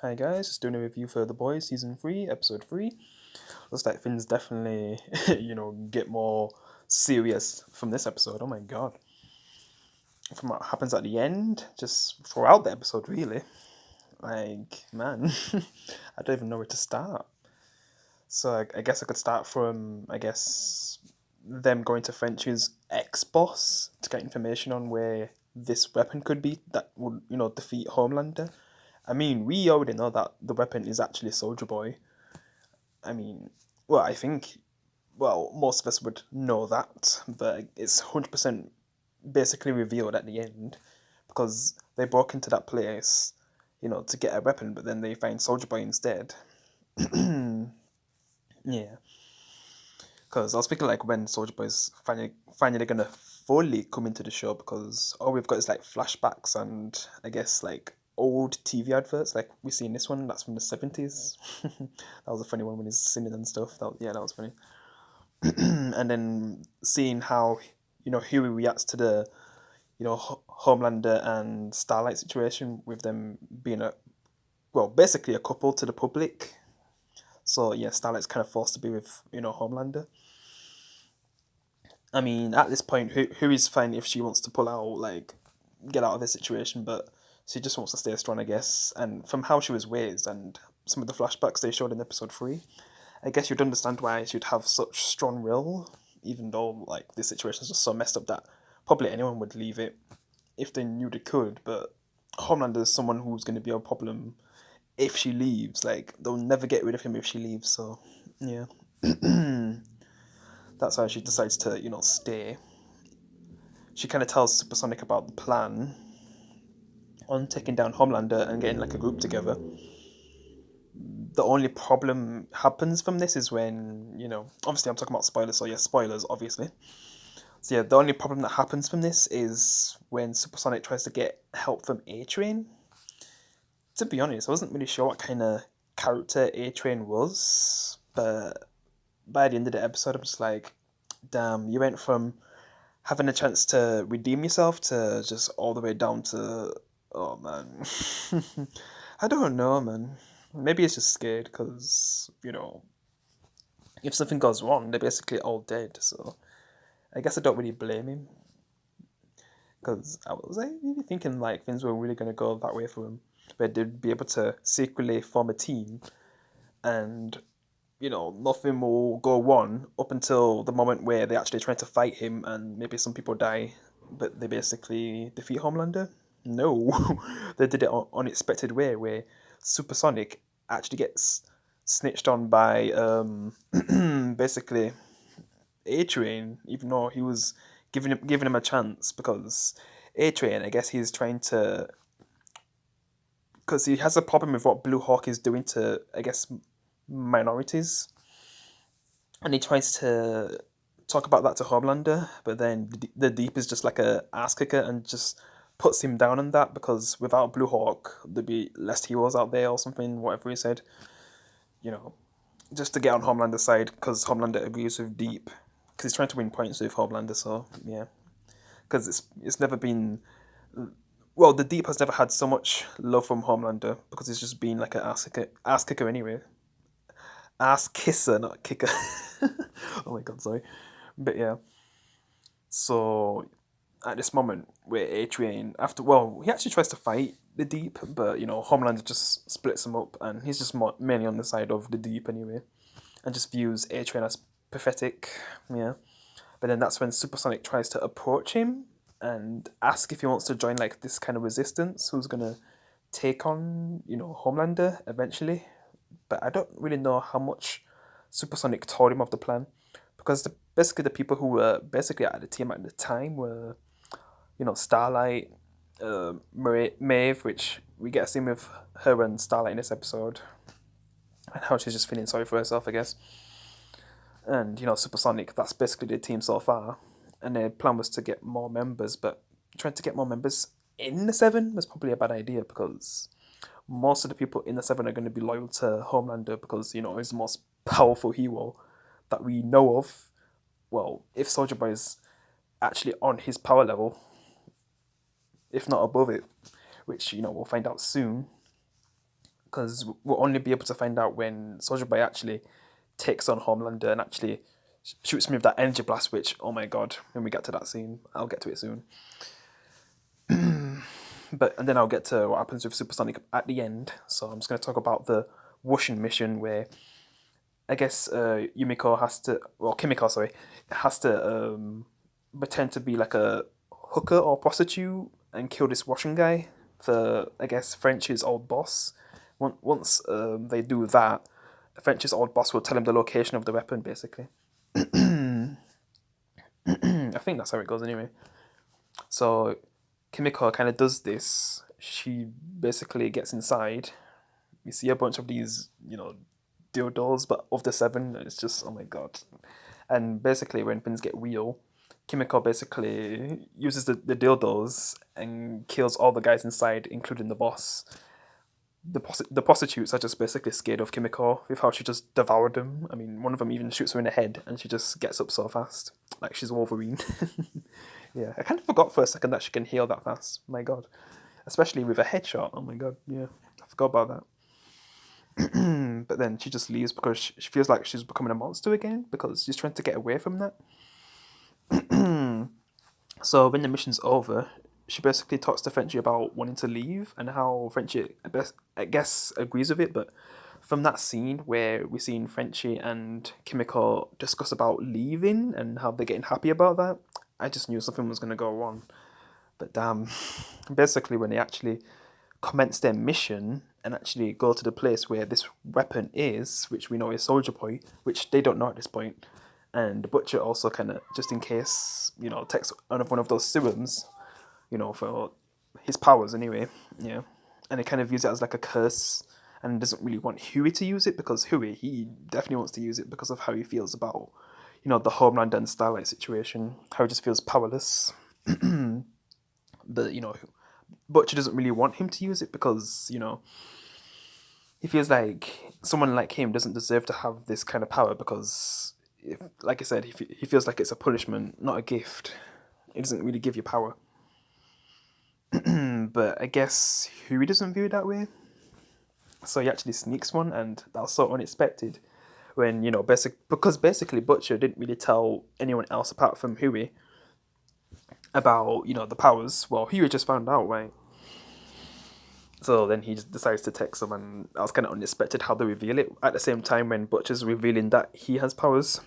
Hi guys, just doing a review for The Boys Season 3, Episode 3. Looks like things definitely, get more serious from this episode. Oh my god. From what happens at the end, just throughout the episode, really. Like, man, I don't even know where to start. So I guess I could start from, them going to French's ex-boss to get information on where this weapon could be that would, defeat Homelander. I mean, we already know that the weapon is actually Soldier Boy. I mean, well, I think, most of us would know that, but it's 100% basically revealed at the end because they broke into that place, to get a weapon, but then they find Soldier Boy instead. Yeah, because I was thinking like when Soldier Boy's finally gonna fully come into the show because all we've got is like flashbacks and I guess like old TV adverts like we see in this one that's from the 70s. That was a funny one when he's singing and stuff. That was funny. And then seeing how Huey reacts to the Homelander and Starlight situation with them being basically a couple to the public. So yeah, Starlight's kind of forced to be with Homelander. I mean, at this point, Huey's fine if she wants to pull out, like, get out of this situation, but she just wants to stay strong, I guess. And from how she was raised and some of the flashbacks they showed in episode 3, I guess you'd understand why she'd have such strong will, even though, like, this situation is just so messed up that probably anyone would leave it if they knew they could, but Homelander is someone who's going to be a problem if she leaves. Like, they'll never get rid of him if she leaves, so, yeah. That's why she decides to, stay. She kind of tells Supersonic about the plan on taking down Homelander and getting like a group together. The only problem happens from this is when, obviously I'm talking about spoilers, so yeah, spoilers, obviously. So yeah, the only problem that happens from this is when Supersonic tries to get help from A-Train. To be honest, I wasn't really sure what kind of character A-Train was, but by the end of the episode, I'm just like, damn, you went from having a chance to redeem yourself to just all the way down to, oh man. I don't know, man. Maybe it's just scared because, if something goes wrong, they're basically all dead. So I guess I don't really blame him because I was like really thinking like things were really going to go that way for him, where they'd be able to secretly form a team and nothing will go wrong up until the moment where they actually try to fight him and maybe some people die, but they basically defeat Homelander. No, they did it on unexpected way where Supersonic actually gets snitched on by basically A-Train, even though he was giving him a chance because A-Train, I guess he's trying to because he has a problem with what Blue Hawk is doing to I guess minorities and he tries to talk about that to Homelander, but then the Deep is just like a ass kicker and just puts him down on that because without Blue Hawk, there'd be less heroes out there or something, whatever he said. You know, just to get on Homelander's side because Homelander agrees with Deep because he's trying to win points with Homelander. So yeah, because it's never been the Deep has never had so much love from Homelander because he's just been like an ass kicker anyway. Ass kisser, not kicker. Oh my god, sorry. But yeah, so at this moment where Adrian, he actually tries to fight the Deep, but Homelander just splits him up, and he's just mainly on the side of the Deep anyway, and just views Adrian as pathetic. Yeah, but then that's when Supersonic tries to approach him and ask if he wants to join like this kind of resistance, who's gonna take on Homelander eventually. But I don't really know how much Supersonic told him of the plan because basically the people who were basically at the team at the time were Starlight, Maeve, which we get a scene with her and Starlight in this episode, and how she's just feeling sorry for herself, I guess. And Supersonic, that's basically the team so far. And their plan was to get more members, but trying to get more members in the Seven was probably a bad idea because most of the people in the Seven are going to be loyal to Homelander because he's the most powerful hero that we know of. Well, if Soldier Boy is actually on his power level, if not above it, which we'll find out soon. because we'll only be able to find out when Soldier Boy actually takes on Homelander and actually shoots me with that energy blast. Which, oh my god, when we get to that scene, I'll get to it soon. But and then I'll get to what happens with Supersonic at the end. So I'm just gonna talk about the washing mission where I guess Kimiko, sorry, has to pretend to be like a hooker or prostitute and kill this Russian guy for, I guess, French's old boss. Once they do that, French's old boss will tell him the location of the weapon, basically. I think that's how it goes anyway. So Kimiko kind of does this. She basically gets inside. You see a bunch of these, dildos, but of the seven, it's just, oh my god. And basically, when things get real, Kimiko basically uses the dildos and kills all the guys inside, including the boss. The prostitutes are just basically scared of Kimiko with how she just devoured them. I mean, one of them even shoots her in the head, and she just gets up so fast, like she's Wolverine. Yeah, I kind of forgot for a second that she can heal that fast. My god, especially with a headshot. Oh my god, yeah, I forgot about that. But then she just leaves because she feels like she's becoming a monster again because she's trying to get away from that. So when the mission's over, she basically talks to Frenchie about wanting to leave and how Frenchie, I guess, agrees with it. But from that scene where we're seeing Frenchie and Kimiko discuss about leaving and how they're getting happy about that, I just knew something was going to go wrong. But damn, basically when they actually commence their mission and actually go to the place where this weapon is, which we know is Soldier Boy, which they don't know at this point, and the Butcher also kind of, just in case, takes one of those serums, for his powers anyway, yeah. And they kind of use it as like a curse and doesn't really want Huey to use it because Huey, he definitely wants to use it because of how he feels about, the Homelander and Starlight situation, how he just feels powerless. But, Butcher doesn't really want him to use it because, he feels like someone like him doesn't deserve to have this kind of power because, if, like I said, he feels like it's a punishment, not a gift. It doesn't really give you power. But I guess Huey doesn't view it that way. So he actually sneaks one, and that was so unexpected. When, because basically Butcher didn't really tell anyone else apart from Huey about, the powers. Well, Huey just found out, right? So then he just decides to text them, and that was kind of unexpected how they reveal it at the same time when Butcher's revealing that he has powers.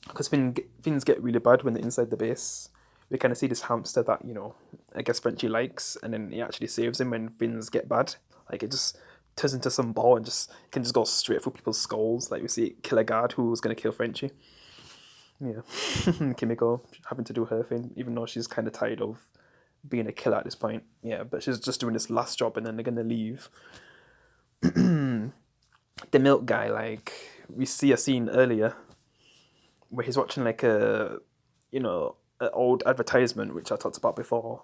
Because things get really bad when they're inside the base. We kind of see this hamster that, I guess Frenchie likes, and then he actually saves him when things get bad. Like, it just turns into some ball and can just go straight through people's skulls. Like, we see it kill a guard who was going to kill Frenchie. Yeah. Kimiko having to do her thing, even though she's kind of tired of being a killer at this point. Yeah, but she's just doing this last job and then they're gonna leave. The milk guy, like, we see a scene earlier where he's watching like an old advertisement which I talked about before,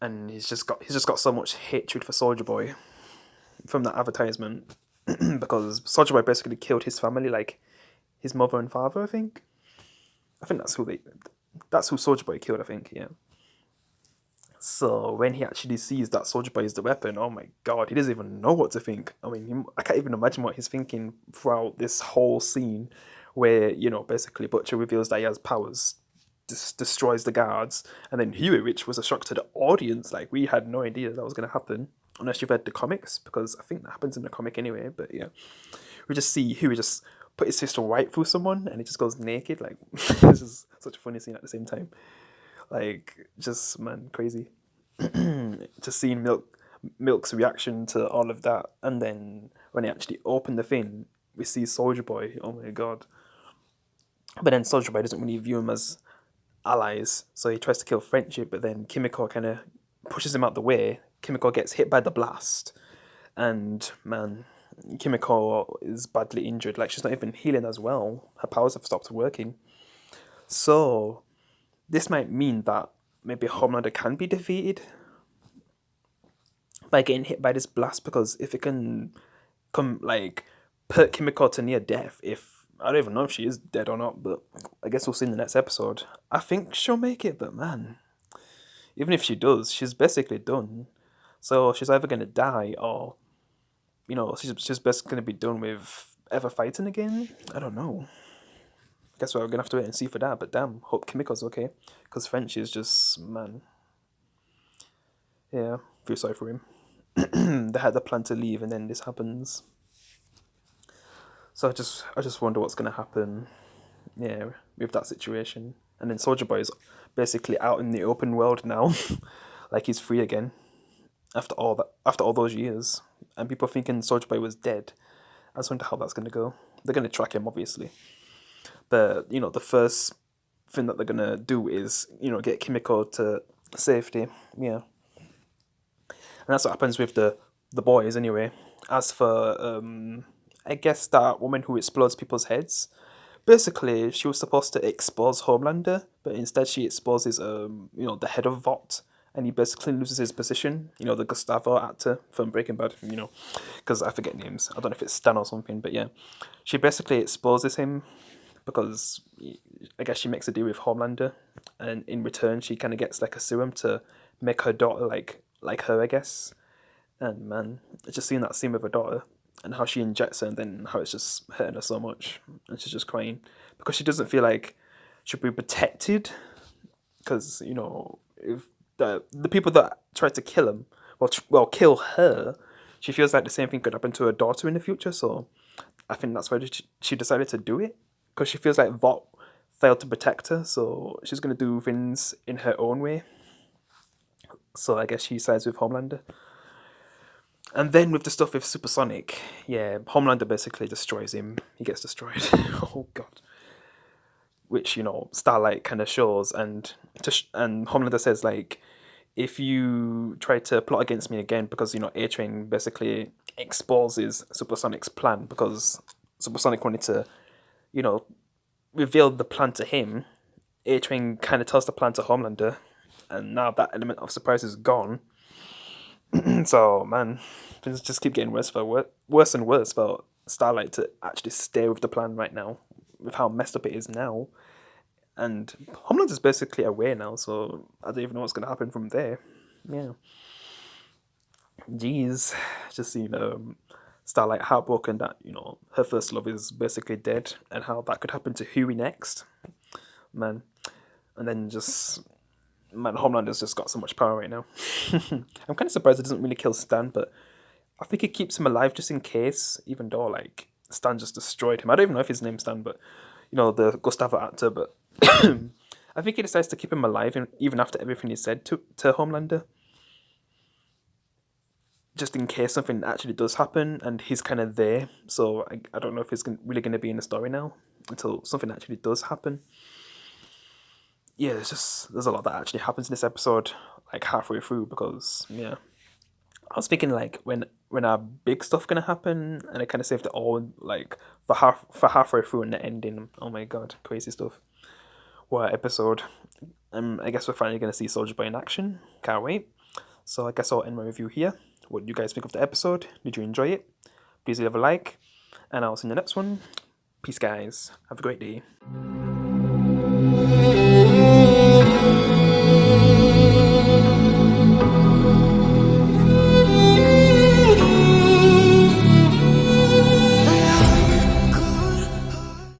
and he's just got so much hatred for Soldier Boy from that advertisement because Soldier Boy basically killed his family, like his mother and father. I think that's who Soldier Boy killed. I think, yeah. So when he actually sees that Soldier Boy is the weapon, oh my god, he doesn't even know what to think. I mean, I can't even imagine what he's thinking throughout this whole scene where, basically Butcher reveals that he has powers, destroys the guards, and then Huey, which was a shock to the audience, like, we had no idea that was going to happen, unless you've read the comics, because I think that happens in the comic anyway, but yeah. We just see Huey just put his fist right through someone, and he just goes naked, like, this is such a funny scene at the same time. Like, just, man, crazy. Just seeing Milk's reaction to all of that, and then when he actually opened the thing, we see Soldier Boy. Oh my god! But then Soldier Boy doesn't really view him as allies, so he tries to kill Friendship. But then Kimiko kind of pushes him out the way. Kimiko gets hit by the blast, and man, Kimiko is badly injured. Like, she's not even healing as well. Her powers have stopped working. So this might mean that maybe Homelander can be defeated by getting hit by this blast, because if it can put Kimiko to near death, if I don't even know if she is dead or not, but I guess we'll see in the next episode. I think she'll make it, but man, even if she does, she's basically done. So she's either gonna die or she's basically gonna be done with ever fighting again. I don't know. Guess we're gonna have to wait and see for that. But damn, hope Kimiko's okay, because French is just man. Yeah, feel sorry for him. They had the plan to leave, and then this happens. So I just wonder what's gonna happen. Yeah, with that situation. And then Soldier Boy is basically out in the open world now, like he's free again after all those years, and people thinking Soldier Boy was dead. I just wonder how that's gonna go. They're gonna track him, obviously, but the first thing that they're gonna do is get Kimiko to safety. Yeah, and that's what happens with the boys anyway. As for I guess that woman who explodes people's heads. Basically, she was supposed to expose Homelander, but instead she exposes the head of Vought, and he basically loses his position. The Gustavo actor from Breaking Bad. Because I forget names. I don't know if it's Stan or something, but yeah, she basically exposes him because I guess she makes a deal with Homelander, and in return she kind of gets like a serum to make her daughter like her, I guess. And man, just seeing that scene with her daughter and how she injects her, and then how it's just hurting her so much, and she's just crying because she doesn't feel like she'll be protected. Because if the people that tried to kill him, well, kill her, she feels like the same thing could happen to her daughter in the future. So I think that's why she decided to do it, because she feels like Vought failed to protect her, so she's gonna do things in her own way. So I guess she sides with Homelander. And then with the stuff with Supersonic, yeah, Homelander basically destroys him. He gets destroyed. Oh god. Which Starlight kind of shows, and and Homelander says like, if you try to plot against me again, because A-Train basically exposes Supersonic's plan, because Supersonic wanted to you know reveal the plan to him. A-Train kind of tells the plan to Homelander, and now that element of surprise is gone. So man, things just keep getting worse and worse for Starlight to actually stay with the plan right now, with how messed up it is now. And Homeland is basically away now, so I don't even know what's gonna happen from there. Yeah, jeez, just seeing Starlight heartbroken that her first love is basically dead, and how that could happen to Huey next, man. And then just man, Homelander's just got so much power right now. I'm kind of surprised it doesn't really kill Stan, but I think it keeps him alive just in case, even though like Stan just destroyed him. I don't even know if his name's Stan, but the Gustavo actor, but I think he decides to keep him alive even after everything he said to Homelander. Just in case something actually does happen, and he's kind of there. So I don't know if he's really going to be in the story now until something actually does happen. Yeah, there's a lot that actually happens in this episode, like halfway through, because yeah, I was thinking like when our big stuff gonna happen, and I kind of saved it all like for halfway through and the ending. Oh my god, crazy stuff! What episode? I guess we're finally gonna see Soldier Boy in action. Can't wait. So I guess I'll end my review here. What do you guys think of the episode? Did you enjoy it? Please leave a like, and I'll see you in the next one. Peace, guys. Have a great day.